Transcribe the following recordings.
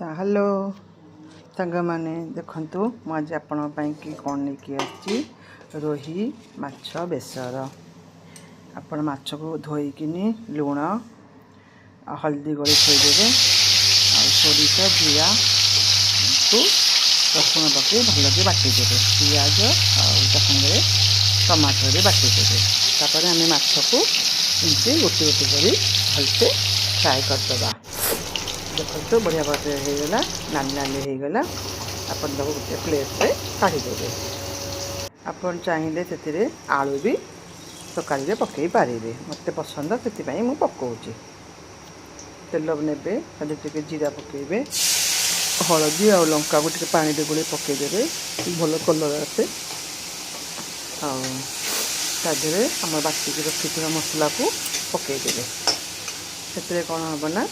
Hello सांग मैंने देखु मुझे आपण कि कौन लेकिन आसी रोही माछ बेसर। आपण माछ को धोईकिन लुण हल्दी गोली थोदेवे सोरिष जीरा को रसुण पकई भल बाटिदेवे पिज आगे टमाटर भी बाटिदेवे। तापर आम माछ को एमती गोटे गोटे कर भलसे फ्राए करदे। देखो बढ़िया बाटे होगला नाली नाली होगला। आपन गोटे प्लेट रे काढ़ीदेवे। आपन चाहिए से आलू भी तरकारी पकई पारे। मत पसंद से मुझे पकाऊँगी। तेल ने टे जीरा पकईबे हलदी और लंका को टे पानी गोले पकईदेवे भल कलर आसे। आधे आम बाटिक रखी मसला को पकईदेवे। से कौन हम ना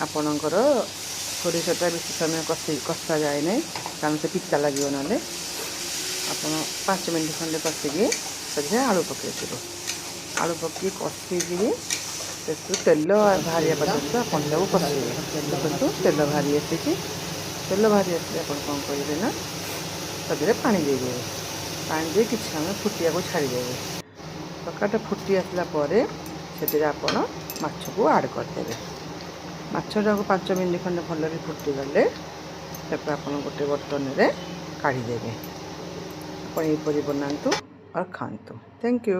आपणकर सोरिषटा बेस समय कषा जाए ना कारण से पिता लगे ना आप 5 मिनट खंडे कषिकी से आलू पकईदेवे। आलू पकई कषिकी तेल बाहर पर्यटन अपन कषे। देखो तेल बाहरी आसिकी तेल बाहरी आस कौन करेंगे ना तक पानी देदेवे। पानी दे कि समय फुटिया को छाड़देवे। तरकारीटा फुटी आसला से आपड़ माछ को आड करदे। माछटा को 5 मिनट खंडे भल फुटीगले आप गोटे बर्तन में काढ़ीदेवे। आप बनातु और खातु। Thank you.